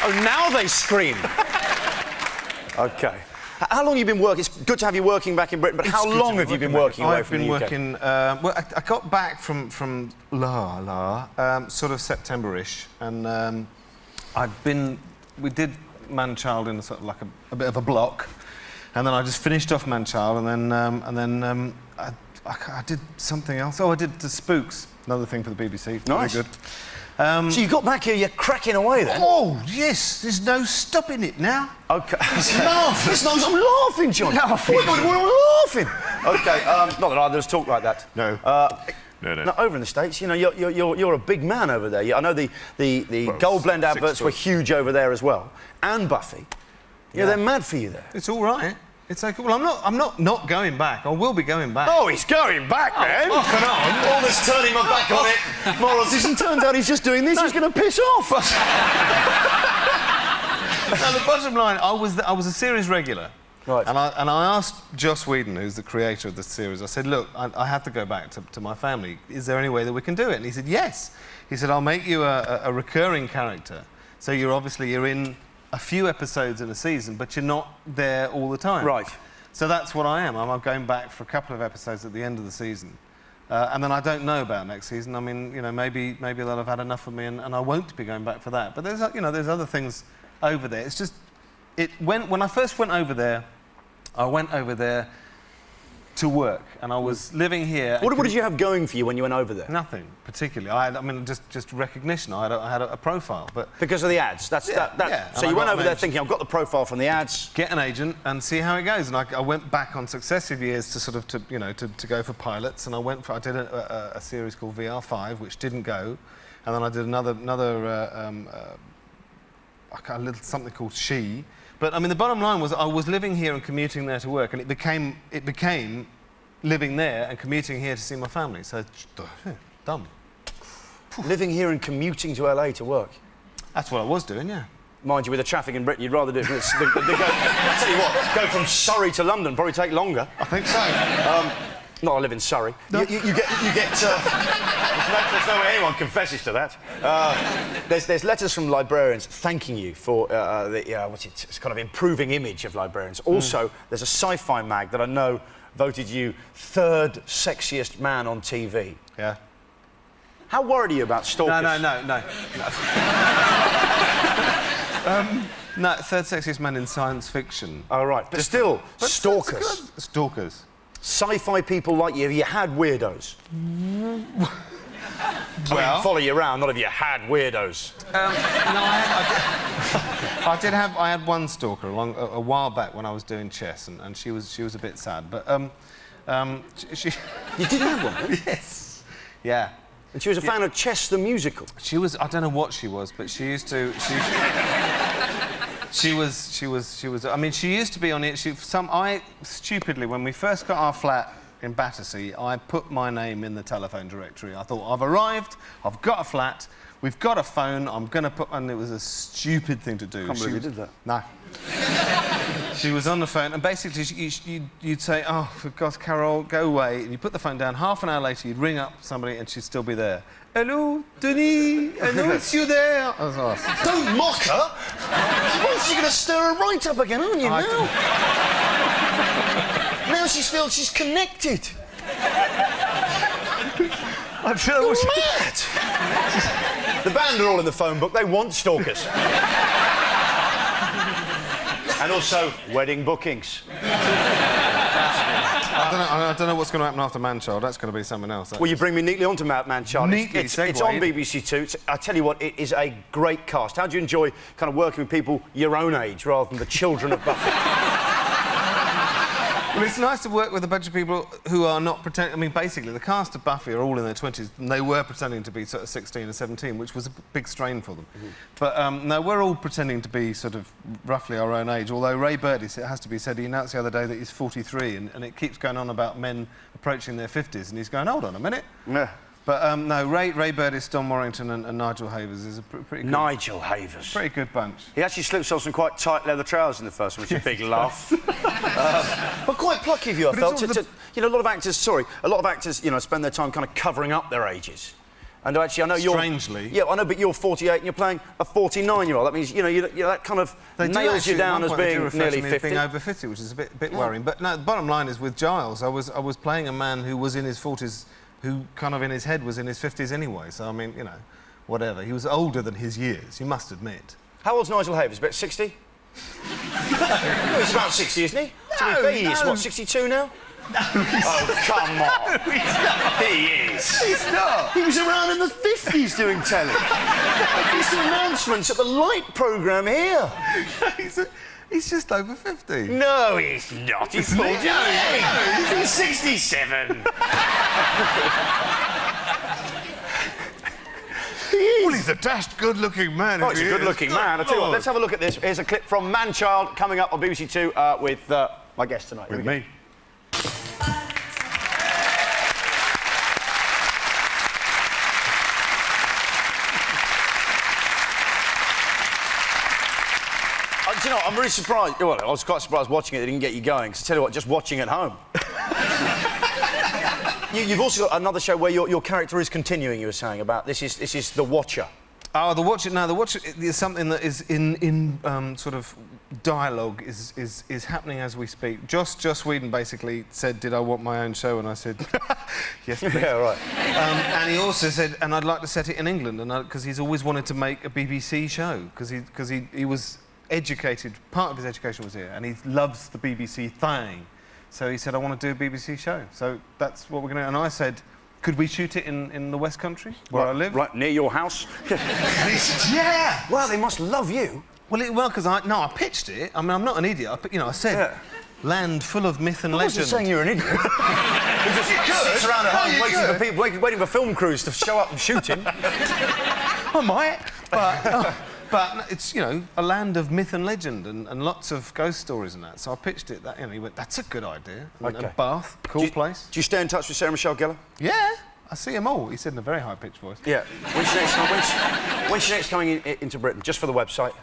Oh, now they scream. OK. How long have you been working? It's good to have you working back in Britain, but how long have you been working away from the UK? I've been working... well, I got back from sort of September-ish, and we did Man-Child in sort of like a bit of a block, and then I just finished off Man-Child, and then I did something else. Oh, I did The Spooks, another thing for the BBC. Nice. Very good. So you got back here, you're cracking away then? Oh, yes, there's no stopping it now. OK. Laughing. I'm laughing, John. Laughing. We're laughing. OK, not that either of us talk like that. No. No, over in the States, you know, you're a big man over there. I know the Gold Blend adverts were huge over there as well. And Buffy. Yeah, they're mad for you there. It's all right. It's okay. Well, I'm not going back. I will be going back. Oh, he's going back, man! Off and on. All this turning my back on it. Morals, and turns out he's just doing this. He's going to piss off. Now, the bottom line, I was a series regular. Right. And I asked Joss Whedon, who's the creator of the series, I said, look, I have to go back to my family. Is there any way that we can do it? And he said, yes. He said, I'll make you a recurring character. So you're in a few episodes in a season, but you're not there all the time. Right. So that's what I am. I'm going back for a couple of episodes at the end of the season. And then I don't know about next season. I mean, you know, maybe they'll have had enough of me and I won't be going back for that. But there's other things over there. It's just... When I first went over there, I went over there to work, and I was living here... What did you have going for you when you went over there? Nothing, particularly. I mean, just recognition. I had a profile, but... Because of the ads? Yeah. So you went over there thinking, I've got the profile from the ads... Get an agent and see how it goes. And I went back on successive years to sort of, to go for pilots, and I did a series called VR5, which didn't go, and then I did another something called She. But, I mean, the bottom line was I was living here and commuting there to work, and it became living there and commuting here to see my family. So, dumb. Living here and commuting to LA to work? That's what I was doing, yeah. Mind you, with the traffic in Britain, you'd rather do it... I'll tell you what, go from Surrey to London, probably take longer. I think so. Not I live in Surrey. No. You get there's no way anyone confesses to that. There's letters from librarians thanking you for it's kind of improving image of librarians. Also, there's a sci-fi mag that I know voted you third sexiest man on TV. Yeah. How worried are you about stalkers? No. No, third sexiest man in science fiction. Oh, right. But still, stalkers. Stalkers. Sci-fi people like you, have you had weirdos? I mean, follow you around, not if you had weirdos. No, I had one stalker a while back when I was doing chess, and she was a bit sad, but she... You did have one? Yes. Yeah. And she was a fan of Chess the musical? She was... I don't know what she was, but she used to... She was... I mean, she used to be on it. Stupidly, when we first got our flat in Battersea, I put my name in the telephone directory. I thought, I've arrived, I've got a flat, we've got a phone, I'm going to put... And it was a stupid thing to do. Can't believe you did that. No. She was on the phone, and basically you'd say, oh, for God's Carol, go away, and you put the phone down. Half an hour later, you'd ring up somebody, and she'd still be there. Hello, Denis, I know it's you there. I was awesome. Don't mock her! Well, you're going to stir her right up again, aren't you, now? Now she feels she's connected. I feel mad! The band are all in the phone book, they want stalkers. And also, wedding bookings. I don't know what's going to happen after Man-Child. That's going to be something else. Well, you bring me neatly onto Man-Child. It's on BBC Two. I tell you what, it is a great cast. How do you enjoy kind of working with people your own age rather than the children of Buffy? Well, it's nice to work with a bunch of people who are not pretending... I mean, basically, the cast of Buffy are all in their 20s, and they were pretending to be sort of 16 or 17, which was a big strain for them. But, no, we're all pretending to be sort of roughly our own age, although Ray Birdie, it has to be said, he announced the other day that he's 43, and it keeps going on about men approaching their 50s, and he's going, hold on a minute. Yeah. But, no, Ray Birdie, Don Warrington and Nigel Havers is a pretty good... Nigel Havers. Pretty good bunch. He actually slips on some quite tight leather trousers in the first one, which is a big laugh. But quite plucky of you, I felt. You know, a lot of actors, you know, spend their time kind of covering up their ages. And actually, I know you're... Strangely. Yeah, I know, but you're 48 and you're playing a 49-year-old. That means, you know, that kind of nails you down as being nearly 50. Being over 50, which is a bit worrying. But no, the bottom line is with Giles, I was playing a man who was in his 40s, who kind of in his head was in his 50s anyway. So, I mean, you know, whatever. He was older than his years, you must admit. How old's Nigel Havers? About 60? Well, he's about 60, isn't he? To be fair, he is, what, 62 now? No, oh, come on. No, he's not. He is. He's not. He was around in the 50s doing telly. He used to announcements at the Light programme here. He's just over 50. No, he's not. He's 48. He's 67. Well, he's a dashed good-looking man. Oh, he's a good-looking man. I tell you what, let's have a look at this. Here's a clip from Man-Child coming up on BBC Two with my guest tonight. With me. Do you know, I'm really surprised. Well, I was quite surprised watching it. It didn't get you going. Because I tell you what, just watching at home. You've also got another show where your character is continuing. You were saying about this is The Watcher. Oh, The Watcher. No, The Watcher is something that is in sort of dialogue is happening as we speak. Joss Whedon basically said, "Did I want my own show?" And I said, "Yes, please." Yeah, right. And he also said, "And I'd like to set it in England," and because he's always wanted to make a BBC show because he was educated. Part of his education was here, and he loves the BBC thing. So he said, "I want to do a BBC show." So that's what we're going to do. And I said, "Could we shoot it in the West Country, where I live?" Right, near your house? And he said, "Yeah." Well, they must love you. Well, because I pitched it. I mean, I'm not an idiot. I said, land full of myth and legend. I wasn't saying you're an idiot. He just sits around at home waiting for film crews to show up and shoot him. I might, but it's, you know, a land of myth and legend and lots of ghost stories and that. So I pitched it. He went, "That's a good idea." And Bath, cool place. Do you stay in touch with Sarah Michelle Gellar? Yeah, I see them all. He said in a very high-pitched voice. Yeah. When's she next coming into Britain? Just for the website?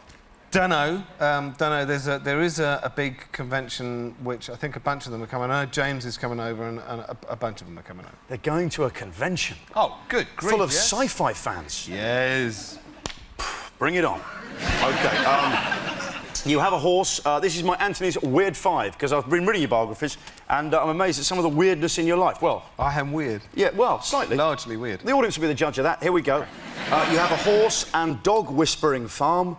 Don't know. There is a big convention which I think a bunch of them are coming. I know James is coming over and a bunch of them are coming over. They're going to a convention. Oh, good. Grief, full of sci-fi fans. Yes. Bring it on. OK. You have a horse. This is my Anthony's Weird 5, because I've been reading your biographies, and I'm amazed at some of the weirdness in your life. Well... I am weird. Yeah, well, slightly. Largely weird. The audience will be the judge of that. Here we go. You have a horse and dog whispering farm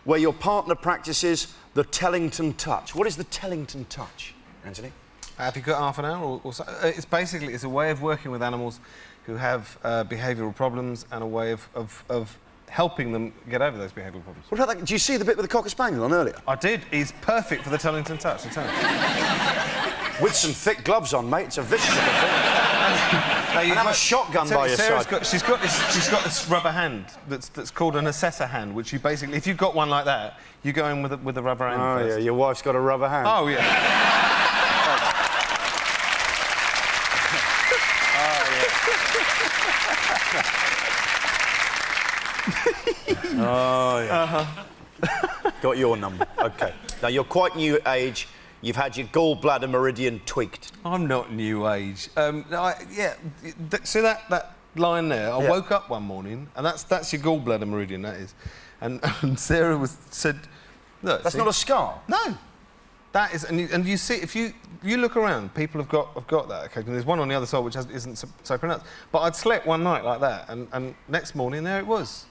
where your partner practices the Tellington touch. What is the Tellington touch, Anthony? Have you got half an hour or so? It's a way of working with animals who have behavioural problems and a way of helping them get over those behavioural problems. What about that? Do you see the bit with the Cocker Spaniel on earlier? I did. He's perfect for the Tellington touch, I tell you. With some thick gloves on, mate. It's a vicious little thing. And have a shotgun by your side. She's got this rubber hand that's called an assessor hand, which you basically, if you've got one like that, you go in with a rubber hand first. Yeah, your wife's got a rubber hand. Oh, yeah. Oh, yeah. Got your number. OK. Now, you're quite new age. You've had your gallbladder meridian tweaked. I'm not new age. See that line there? I woke up one morning, and that's your gallbladder meridian, that is. And Sarah said, "Look, that's not a scar." No. That is, and you see, if you look around, people have got that. Okay, and there's one on the other side which isn't so pronounced. But I'd slept one night like that, and next morning there it was.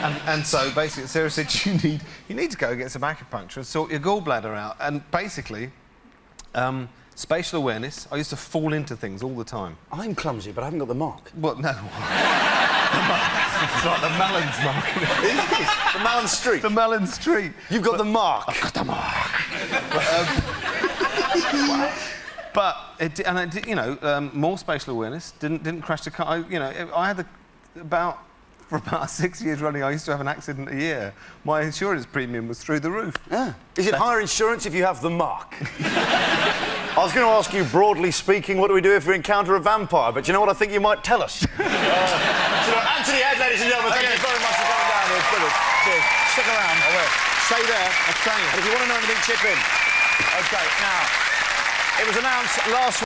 And so basically, Sarah said, you need to go get some acupuncture and sort your gallbladder out. And basically, spatial awareness. I used to fall into things all the time. I'm clumsy, but I haven't got the mark. Well, no. It's like the Mellons mark. It is. The Mellon Street. The Mellon Street. You've got the mark. I've got the mark. More spatial awareness. Didn't crash the car. I had for about 6 years running, I used to have an accident a year. My insurance premium was through the roof. Yeah. Is it higher insurance if you have the mark? I was going to ask you, broadly speaking, what do we do if we encounter a vampire? But you know what I think you might tell us? Anthony Head, ladies and gentlemen, thank you very much for coming down here. It's brilliant. Cheers. Stick around. I will. Stay there. I'm staying. And if you want to know anything, chip in. OK, now, it was announced last week.